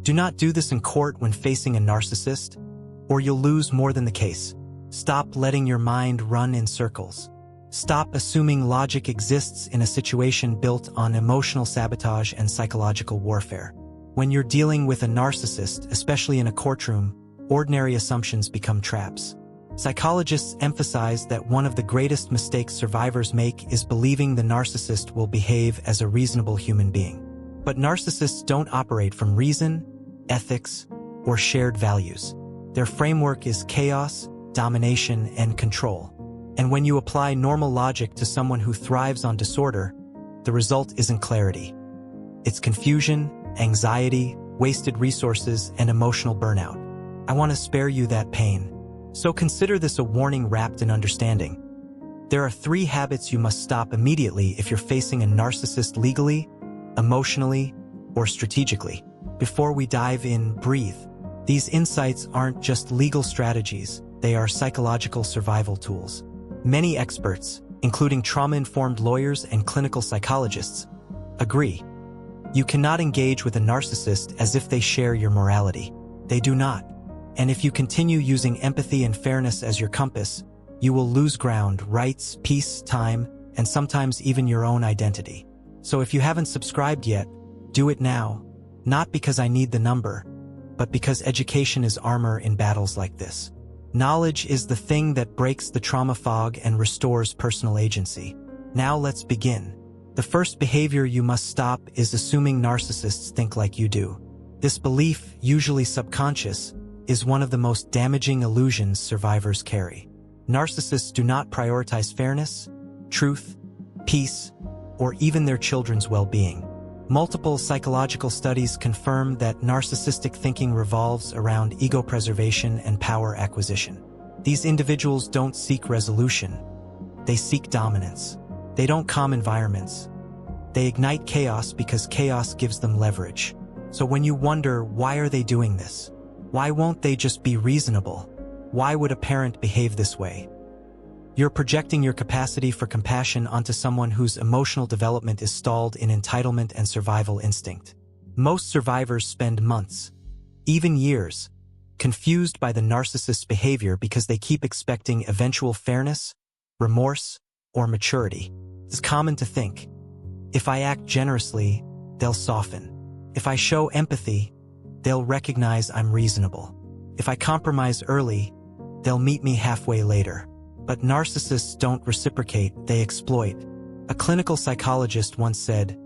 Do not do this in court when facing a narcissist, or you'll lose more than the case. Stop letting your mind run in circles. Stop assuming logic exists in a situation built on emotional sabotage and psychological warfare. When you're dealing with a narcissist, especially in a courtroom, ordinary assumptions become traps. Psychologists emphasize that one of the greatest mistakes survivors make is believing the narcissist will behave as a reasonable human being. But narcissists don't operate from reason, ethics, or shared values. Their framework is chaos, domination, and control. And when you apply normal logic to someone who thrives on disorder, the result isn't clarity. It's confusion, anxiety, wasted resources, and emotional burnout. I want to spare you that pain. So consider this a warning wrapped in understanding. There are 3 habits you must stop immediately if you're facing a narcissist legally, emotionally, or strategically. Before we dive in, breathe. These insights aren't just legal strategies, they are psychological survival tools. Many experts, including trauma-informed lawyers and clinical psychologists, agree. You cannot engage with a narcissist as if they share your morality. They do not. And if you continue using empathy and fairness as your compass, you will lose ground, rights, peace, time, and sometimes even your own identity. So if you haven't subscribed yet, do it now. Not because I need the number, but because education is armor in battles like this. Knowledge is the thing that breaks the trauma fog and restores personal agency. Now let's begin. The first behavior you must stop is assuming narcissists think like you do. This belief, usually subconscious, is one of the most damaging illusions survivors carry. Narcissists do not prioritize fairness, truth, peace, or even their children's well-being. Multiple psychological studies confirm that narcissistic thinking revolves around ego preservation and power acquisition. These individuals don't seek resolution. They seek dominance. They don't calm environments. They ignite chaos because chaos gives them leverage. So when you wonder, why are they doing this? Why won't they just be reasonable? Why would a parent behave this way? You're projecting your capacity for compassion onto someone whose emotional development is stalled in entitlement and survival instinct. Most survivors spend months, even years, confused by the narcissist's behavior because they keep expecting eventual fairness, remorse, or maturity. It's common to think, if I act generously, they'll soften. If I show empathy, they'll recognize I'm reasonable. If I compromise early, they'll meet me halfway later. But narcissists don't reciprocate, they exploit. A clinical psychologist once said,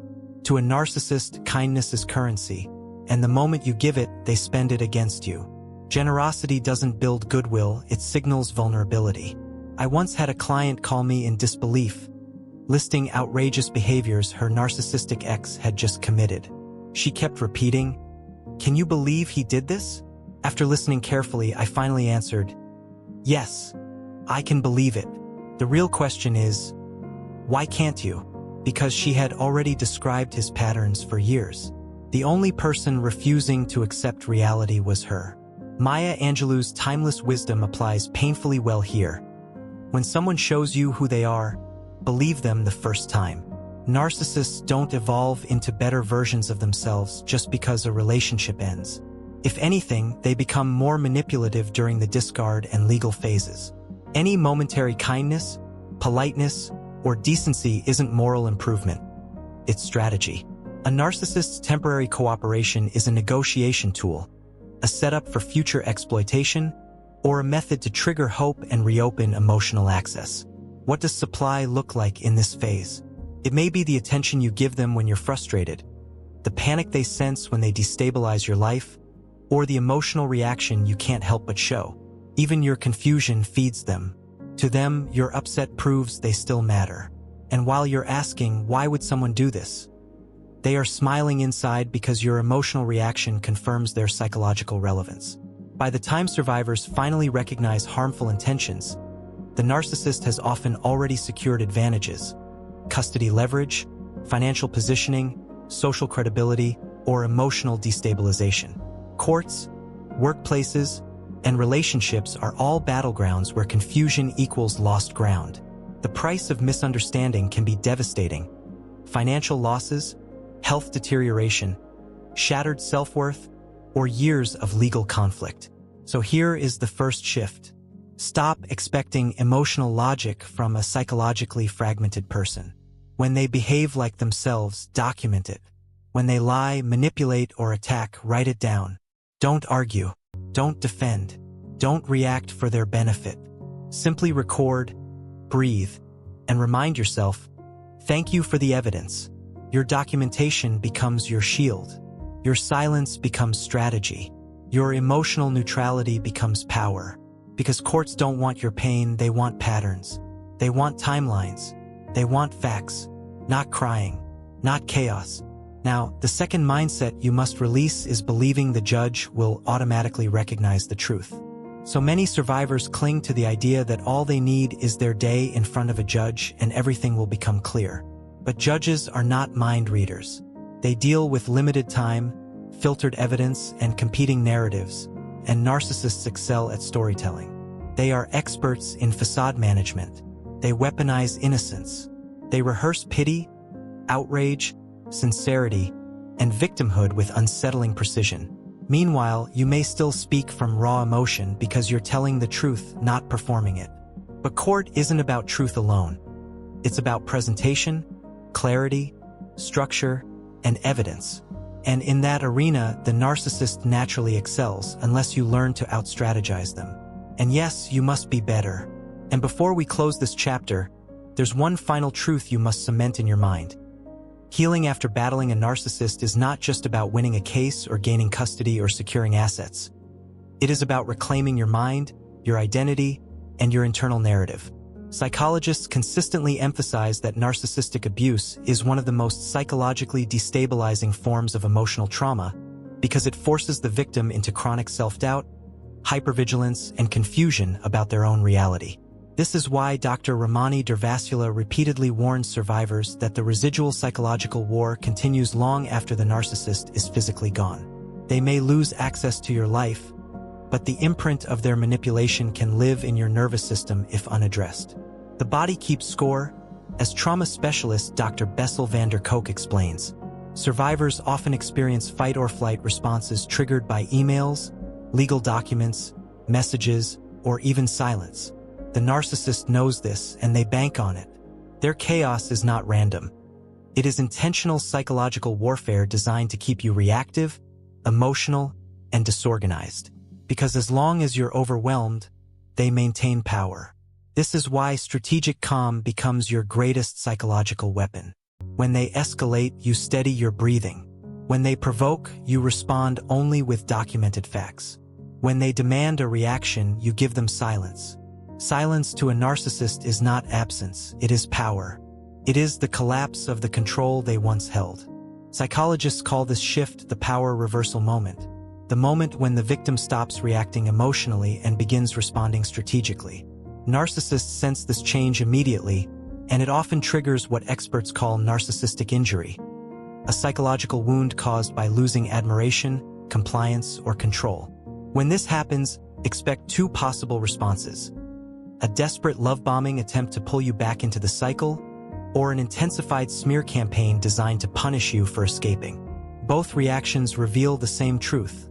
"To a narcissist, kindness is currency, and the moment you give it, they spend it against you." Generosity doesn't build goodwill, it signals vulnerability. I once had a client call me in disbelief, listing outrageous behaviors her narcissistic ex had just committed. She kept repeating, "Can you believe he did this?" After listening carefully, I finally answered, "Yes, I can believe it." The real question is, why can't you? Because she had already described his patterns for years. The only person refusing to accept reality was her. Maya Angelou's timeless wisdom applies painfully well here. When someone shows you who they are, believe them the first time. Narcissists don't evolve into better versions of themselves just because a relationship ends. If anything, they become more manipulative during the discard and legal phases. Any momentary kindness, politeness, or decency isn't moral improvement. It's strategy. A narcissist's temporary cooperation is a negotiation tool, a setup for future exploitation, or a method to trigger hope and reopen emotional access. What does supply look like in this phase? It may be the attention you give them when you're frustrated, the panic they sense when they destabilize your life, or the emotional reaction you can't help but show. Even your confusion feeds them. To them, your upset proves they still matter. And while you're asking, why would someone do this? They are smiling inside because your emotional reaction confirms their psychological relevance. By the time survivors finally recognize harmful intentions, the narcissist has often already secured advantages: custody leverage, financial positioning, social credibility, or emotional destabilization. Courts, workplaces, and relationships are all battlegrounds where confusion equals lost ground. The price of misunderstanding can be devastating. Financial losses, health deterioration, shattered self-worth, or years of legal conflict. So here is the first shift. Stop expecting emotional logic from a psychologically fragmented person. When they behave like themselves, document it. When they lie, manipulate, or attack, write it down. Don't argue. Don't defend. Don't react for their benefit. Simply record, breathe, and remind yourself, thank you for the evidence. Your documentation becomes your shield. Your silence becomes strategy. Your emotional neutrality becomes power. Because courts don't want your pain, they want patterns. They want timelines. They want facts, not crying, not chaos. Now, the second mindset you must release is believing the judge will automatically recognize the truth. So many survivors cling to the idea that all they need is their day in front of a judge and everything will become clear. But judges are not mind readers. They deal with limited time, filtered evidence, and competing narratives, and narcissists excel at storytelling. They are experts in facade management. They weaponize innocence. They rehearse pity, outrage, sincerity, and victimhood with unsettling precision. Meanwhile, you may still speak from raw emotion because you're telling the truth, not performing it. But court isn't about truth alone. It's about presentation, clarity, structure, and evidence. And in that arena, the narcissist naturally excels unless you learn to out-strategize them. And yes, you must be better. And before we close this chapter, there's one final truth you must cement in your mind. Healing after battling a narcissist is not just about winning a case or gaining custody or securing assets. It is about reclaiming your mind, your identity, and your internal narrative. Psychologists consistently emphasize that narcissistic abuse is one of the most psychologically destabilizing forms of emotional trauma because it forces the victim into chronic self-doubt, hypervigilance, and confusion about their own reality. This is why Dr. Ramani Durvasula repeatedly warns survivors that the residual psychological war continues long after the narcissist is physically gone. They may lose access to your life, but the imprint of their manipulation can live in your nervous system if unaddressed. The body keeps score, as trauma specialist Dr. Bessel van der Kolk explains. Survivors often experience fight-or-flight responses triggered by emails, legal documents, messages, or even silence. The narcissist knows this, and they bank on it. Their chaos is not random. It is intentional psychological warfare designed to keep you reactive, emotional, and disorganized. Because as long as you're overwhelmed, they maintain power. This is why strategic calm becomes your greatest psychological weapon. When they escalate, you steady your breathing. When they provoke, you respond only with documented facts. When they demand a reaction, you give them silence. Silence to a narcissist is not absence, it is power. It is the collapse of the control they once held. Psychologists call this shift the power reversal moment, the moment when the victim stops reacting emotionally and begins responding strategically. Narcissists sense this change immediately, and it often triggers what experts call narcissistic injury, a psychological wound caused by losing admiration, compliance, or control. When this happens, expect two possible responses: a desperate love-bombing attempt to pull you back into the cycle, or an intensified smear campaign designed to punish you for escaping. Both reactions reveal the same truth.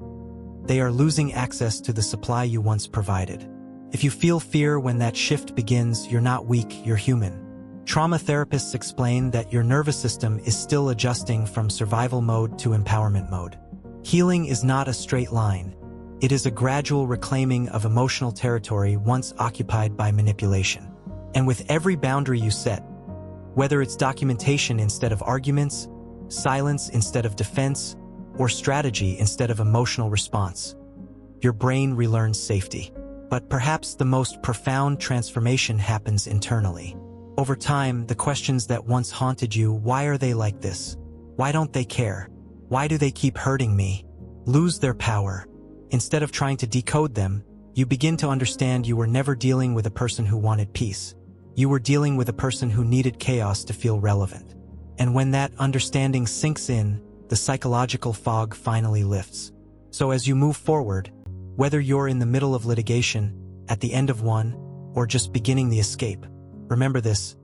They are losing access to the supply you once provided. If you feel fear when that shift begins, you're not weak, you're human. Trauma therapists explain that your nervous system is still adjusting from survival mode to empowerment mode. Healing is not a straight line. It is a gradual reclaiming of emotional territory once occupied by manipulation. And with every boundary you set, whether it's documentation instead of arguments, silence instead of defense, or strategy instead of emotional response, your brain relearns safety. But perhaps the most profound transformation happens internally. Over time, the questions that once haunted you, why are they like this? Why don't they care? Why do they keep hurting me? Lose their power. Instead of trying to decode them, you begin to understand you were never dealing with a person who wanted peace. You were dealing with a person who needed chaos to feel relevant. And when that understanding sinks in, the psychological fog finally lifts. So as you move forward, whether you're in the middle of litigation, at the end of one, or just beginning the escape, remember this: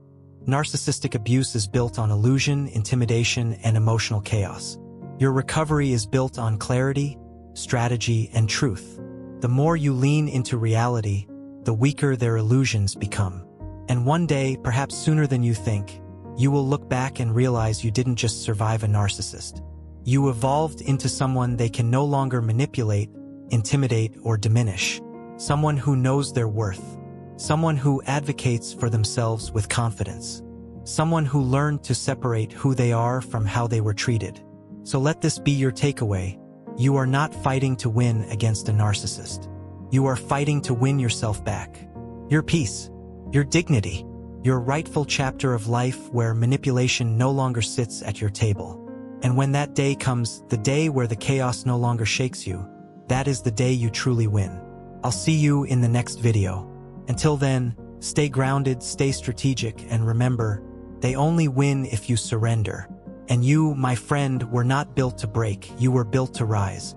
narcissistic abuse is built on illusion, intimidation, and emotional chaos. Your recovery is built on clarity, strategy, and truth. The more you lean into reality, the weaker their illusions become. And one day, perhaps sooner than you think, you will look back and realize you didn't just survive a narcissist. You evolved into someone they can no longer manipulate, intimidate, or diminish. Someone who knows their worth. Someone who advocates for themselves with confidence. Someone who learned to separate who they are from how they were treated. So let this be your takeaway. You are not fighting to win against a narcissist. You are fighting to win yourself back. Your peace, your dignity, your rightful chapter of life where manipulation no longer sits at your table. And when that day comes, the day where the chaos no longer shakes you, that is the day you truly win. I'll see you in the next video. Until then, stay grounded, stay strategic, and remember, they only win if you surrender. And you, my friend, were not built to break, you were built to rise.